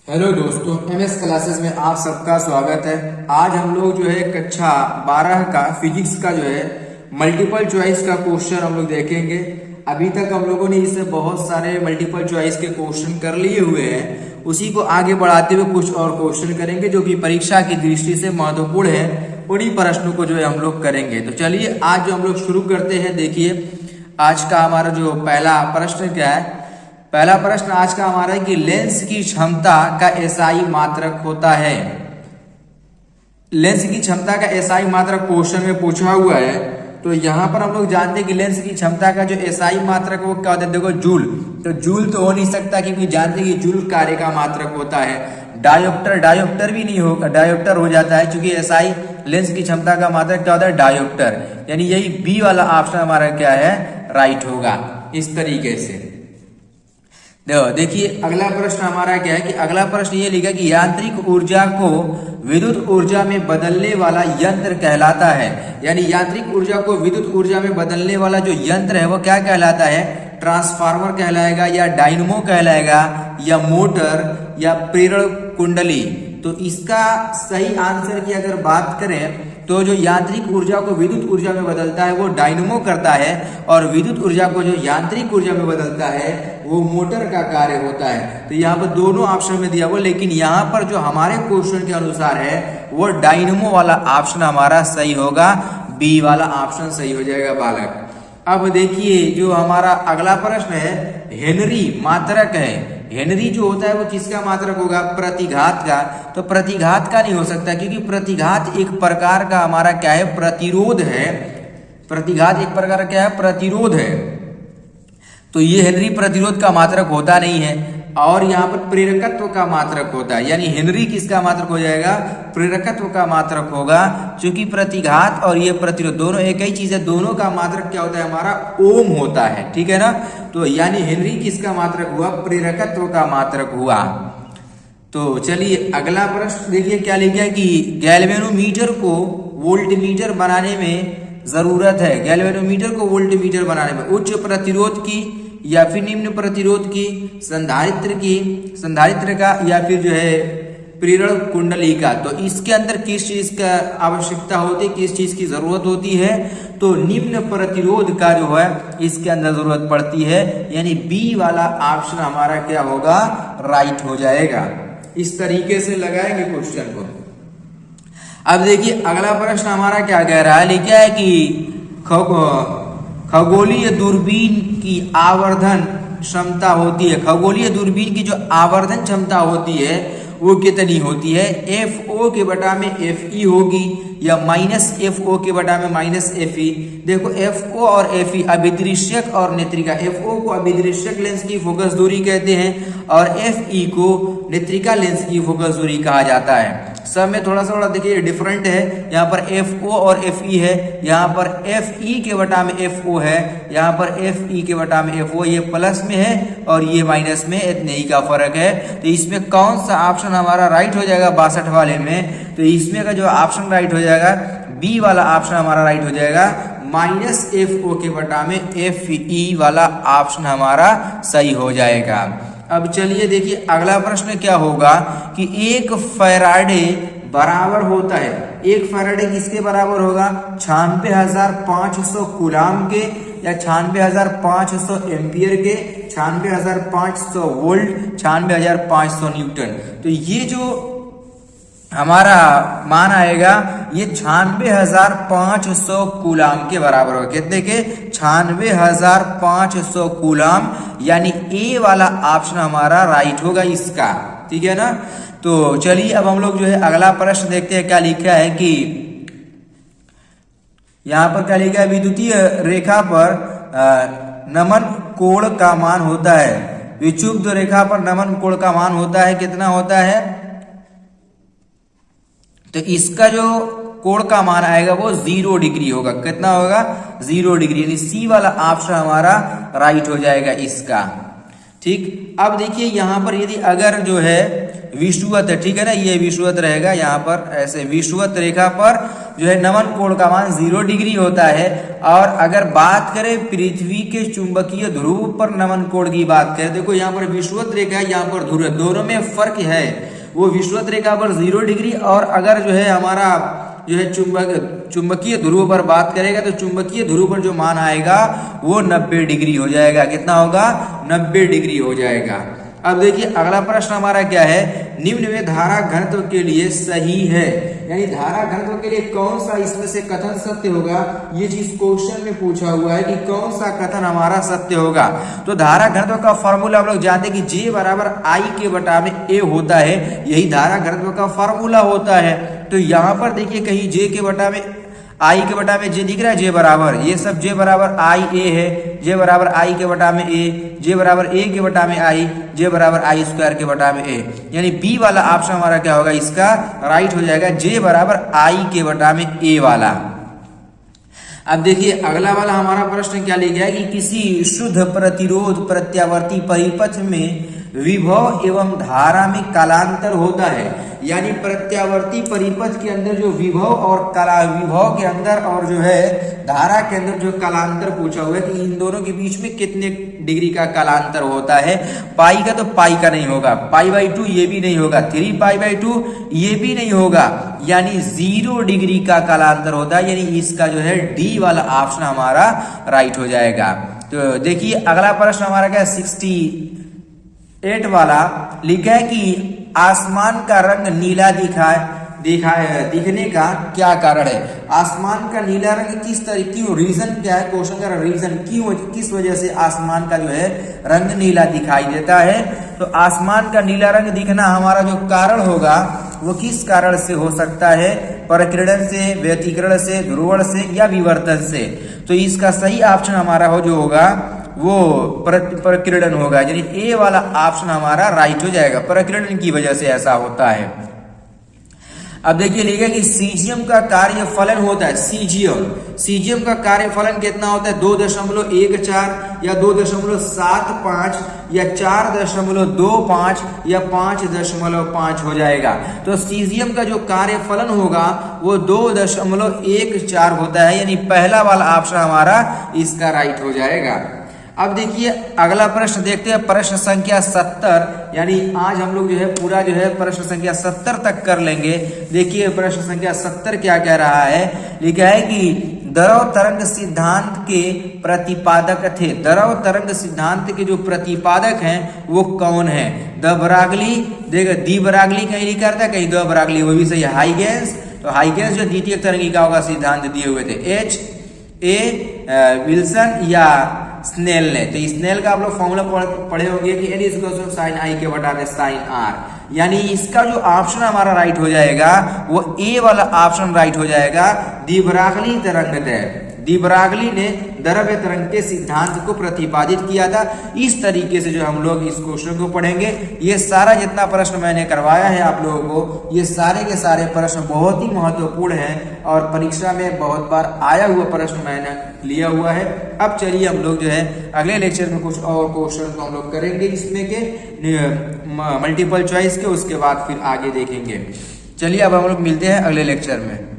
Hello दोस्तों, MS classes में आप सबका स्वागत है। आज हम लोग जो है कक्षा 12 का फिजिक्स का जो है मल्टीपल चॉइस का क्वेश्चन हम लोग देखेंगे। अभी तक हम लोगों ने इससे बहुत सारे मल्टीपल चॉइस के क्वेश्चन कर लिए हुए हैं। उसी को आगे बढ़ाते हुए कुछ और क्वेश्चन करेंगे जो कि परीक्षा की दृष्टि से महत्वपूर्ण है। उन्हीं प्रश्नों को जो है हम लोग करेंगे। तो चलिए आज जो हम लोग शुरू करते हैं। देखिए आज का हमारा जो पहला प्रश्न क्या है। पहला प्रश्न आज का हमारा है कि लेंस की क्षमता का एसआई मात्रक होता है। लेंस की क्षमता का एसआई मात्रक क्वेश्चन में पूछा हुआ है। तो यहाँ पर हम लोग जानते हैं कि लेंस की क्षमता का जो एसआई मात्रक वो क्या होता है। देखो जूल, तो जूल तो हो नहीं सकता क्योंकि जानते हैं कि जूल कार्य का मात्रक होता है। डायोप्टर भी नहीं होगा, डायोप्टर हो जाता है क्योंकि एसआई लेंस की क्षमता का मात्रक क्या होता है, डायोप्टर। यानी यही बी वाला ऑप्शन हमारा क्या है, राइट होगा। इस तरीके से देखिए अगला प्रश्न हमारा क्या है कि अगला प्रश्न ये लिखा कि यांत्रिक ऊर्जा को विद्युत ऊर्जा में बदलने वाला यंत्र कहलाता है। यानी यांत्रिक ऊर्जा को विद्युत ऊर्जा में बदलने वाला जो यंत्र है वो क्या कहलाता है, ट्रांसफार्मर कहलाएगा या डायनमो कहलाएगा या मोटर या प्रेरण कुंडली। तो इसका सही आंसर की अगर बात करें तो जो यांत्रिक ऊर्जा को विद्युत ऊर्जा में बदलता है वो डायनमो करता है और विद्युत ऊर्जा को जो यांत्रिक ऊर्जा में बदलता है वो मोटर का कार्य होता है। तो यहाँ पर दोनों ऑप्शन में दिया हुआ, लेकिन यहाँ पर जो हमारे क्वेश्चन के अनुसार है वो डायनमो वाला ऑप्शन हमारा सही होगा, बी वाला ऑप्शन सही हो जाएगा बालक। अब देखिए जो हमारा अगला प्रश्न है, हेनरी मात्रक है। हेनरी जो होता है वो किसका मात्रक होगा, प्रतिघात का। तो प्रतिघात का नहीं हो सकता क्योंकि प्रतिघात एक प्रकार का हमारा क्या है, प्रतिरोध है। प्रतिघात एक प्रकार का क्या है, प्रतिरोध है। तो ये हेनरी प्रतिरोध का मात्रक होता नहीं है। और यहाँ पर प्रेरकत्व का मात्रक होता है, यानी हेनरी किसका मात्रक हो जाएगा, प्रेरकत्व का मात्रक होगा। क्योंकि प्रतिघात और ये प्रतिरोध दोनों एक ही चीज है, दोनों का मात्रक क्या होता है हमारा, ओम होता है। ठीक है ना। तो यानी हेनरी किसका मात्रक हुआ, प्रेरकत्व का मात्रक हुआ। तो चलिए अगला प्रश्न देखिए क्या लिखा है कि गैल्वेनोमीटर को वोल्टमीटर बनाने में जरूरत है। गैल्वेनोमीटर को वोल्टमीटर बनाने में उच्च प्रतिरोध की या फिर निम्न प्रतिरोध की, संधारित्र का या फिर जो है प्रेरण कुंडली का। तो इसके अंदर किस चीज का आवश्यकता होती है, किस चीज की जरूरत होती है, तो निम्न प्रतिरोध का जो है इसके अंदर जरूरत पड़ती है। यानी बी वाला ऑप्शन हमारा क्या होगा, राइट हो जाएगा। इस तरीके से लगाएंगे क्वेश्चन को। अब देखिए अगला प्रश्न हमारा क्या कह रहा है, लिखा है कि खगोलीय दूरबीन की आवर्धन क्षमता होती है। खगोलीय दूरबीन की जो आवर्धन क्षमता होती है वो कितनी होती है, FO के बटा में FE होगी या -FO के बटा में -FE। देखो FO और FE अभिदृश्यक और नेत्रिका। FO को अभिदृश्यक लेंस की फोकस दूरी कहते हैं और FE को नेत्रिका लेंस की फोकस दूरी कहा जाता है। सब में थोड़ा सा देखिए डिफरेंट है। यहाँ पर FO और FE है, यहाँ पर FE के बटा में FO है, यहाँ पर FE के बटा में FO। ये प्लस में है और ये माइनस में, इतने ही का फर्क है। तो इसमें कौन सा ऑप्शन हमारा राइट हो जाएगा 62 वाले में, तो इसमें का जो ऑप्शन राइट हो जाएगा बी वाला ऑप्शन हमारा राइट हो जाएगा। -FO के बटा में FE वाला ऑप्शन हमारा सही हो जाएगा। अब चलिए देखिए अगला प्रश्न क्या होगा कि एक फैराडे बराबर होता है। एक फैराडे किसके बराबर होगा, 96,500 कूलाम के या 96,500 एम्पियर के, 96,500 वोल्ट, 96,500 न्यूटन। तो ये जो हमारा मान आएगा ये 96,500 कूलाम के बराबर होगा। कितने के, 96,500 कूलाम। यानी ए वाला ऑप्शन हमारा राइट होगा इसका। ठीक है ना। तो चलिए अब हम लोग जो है अगला प्रश्न देखते हैं क्या लिखा है कि यहाँ पर क्या लिखा है, विद्युतीय रेखा पर नमन कोण का मान होता है। विक्षुब्ध रेखा पर नमन कोण का मान होता है, कितना होता है, तो इसका जो कोण का मान आएगा वो 0 डिग्री होगा। कितना होगा, 0 डिग्री। यानी सी वाला ऑप्शन हमारा राइट हो जाएगा इसका। ठीक। अब देखिए यहाँ पर यदि अगर जो है विषुवत है, ठीक है ना, ये विषुवत रहेगा। यहाँ पर ऐसे विषुवत रेखा पर जो है नमन कोण का मान 0 डिग्री होता है। और अगर बात करें पृथ्वी के चुंबकीय ध्रुव पर नमन कोण की बात करें, देखो यहाँ पर विषुवत रेखा है, यहाँ पर ध्रुव, दोनों में फर्क है। वो विषुवत रेखा पर 0 डिग्री, और अगर जो है हमारा जो है चुंबकीय ध्रुव पर बात करेगा तो चुंबकीय ध्रुव पर जो मान आएगा वो 90 डिग्री हो जाएगा। कितना होगा? 90 डिग्री हो जाएगा। अब देखिए अगला प्रश्न हमारा क्या है, निम्न में धारा घनत्व के लिए सही है, यानी धारा घनत्व के लिए कौन सा इसमें से कथन सत्य होगा, ये चीज क्वेश्चन में पूछा हुआ है कि कौन सा कथन हमारा सत्य होगा। तो धारा घनत्व का फॉर्मूला हम लोग जानते हैं कि J बराबर I के बटा में A होता है, यही धारा घनत्व का फॉर्मूला होता है। तो यहाँ पर देखिए कहीं J के बटा में I के बटा में J दिख रहा है, J बराबर, ये सब J बराबर I A है, J बराबर I के बटा में A, J बराबर A के बटा में I, J बराबर I स्क्वायर के बटा में A, यानी B वाला ऑप्शन हमारा क्या होगा, इसका राइट हो जाएगा, J बराबर I के बटा में A वाला। अब देखिए अगला वाला हमारा प्रश्न क्या लिखा है कि किसी शुद्ध प्रतिरोध प्रत्यावर्ती परिपथ में विभव एवं धारा में कालांतर होता है, यानी प्रत्यावर्ती परिपथ के अंदर जो विभव और विभव के अंदर और जो है धारा के अंदर जो कालांतर पूछा हुआ है कि इन दोनों के बीच में कितने डिग्री का कालांतर होता है। पाई का तो पाई का नहीं होगा, π/2 ये भी नहीं होगा, 3π/2 ये भी नहीं होगा, यानी 0 डिग्री का कालांतर होता है, यानी इसका जो है डी वाला ऑप्शन हमारा राइट हो जाएगा। तो देखिए अगला प्रश्न हमारा क्या है, 68 वाला लिखा है कि आसमान का रंग नीला दिखने का क्या कारण है। आसमान का नीला रंग किस तरह, क्यों, रीजन क्या है, क्वेश्चन का रीजन क्यों, किस वजह से आसमान का जो है रंग नीला दिखाई देता है। तो आसमान का नीला रंग दिखना हमारा जो कारण होगा वो किस कारण से हो सकता है, परिकिरण से, व्यतिकरण से, ध्रुवण से या विवर्तन से। तो इसका सही ऑप्शन हमारा हो जो होगा वो प्रकिरण होगा, यानी ए वाला ऑप्शन हमारा राइट हो जाएगा, प्रकिरण की वजह से ऐसा होता है। अब देखिए लिखा कि सीजियम का कार्य फलन होता है, सीजियम का कार्य फलन कितना होता है, 2.14 या 2.75 या 4.25 या 5.5 हो जाएगा। तो सीजियम का जो कार्य फलन होगा वो 2.14 होता है, यानी पहला वाला ऑप्शन हमारा इसका राइट हो जाएगा। अब देखिए अगला प्रश्न देखते हैं, प्रश्न संख्या 70, यानी आज हम लोग जो है पूरा जो है प्रश्न संख्या 70 तक कर लेंगे। देखिए प्रश्न संख्या 70 क्या कह रहा है, लिखा है कि द्रव तरंग सिद्धांत के प्रतिपादक थे, द्रव तरंग सिद्धांत के जो प्रतिपादक हैं वो कौन है। द ब्रागली, देखो दी ब्रागली कहीं लिखा था, कहीं द ब्रागली, वो भी सही है। हाइगेंस, तो हाइगेंस जो द्वितीय तरंगिका होगा सिद्धांत दिए हुए थे, H.A. विल्सन या स्नेल ने। तो स्नेल का आप लोग फॉर्मूला पढ़े होंगे कि N = sin I के बटा में sin R, यानी इसका जो ऑप्शन हमारा राइट हो जाएगा वो ए वाला ऑप्शन राइट हो जाएगा। दी ब्रागली तरंग है, दी ब्रागली ने द्रव्य तरंग के सिद्धांत को प्रतिपादित किया था। इस तरीके से जो हम लोग इस क्वेश्चन को पढ़ेंगे, ये सारा जितना प्रश्न मैंने करवाया है आप लोगों को, ये सारे के सारे प्रश्न बहुत ही महत्वपूर्ण हैं और परीक्षा में बहुत बार आया हुआ प्रश्न मैंने लिया हुआ है। अब चलिए हम लोग जो है अगले लेक्चर में कुछ और क्वेश्चन को हम लोग करेंगे इसमें के मल्टीपल चॉइस के, उसके बाद फिर आगे देखेंगे। चलिए अब हम लोग मिलते हैं अगले लेक्चर में।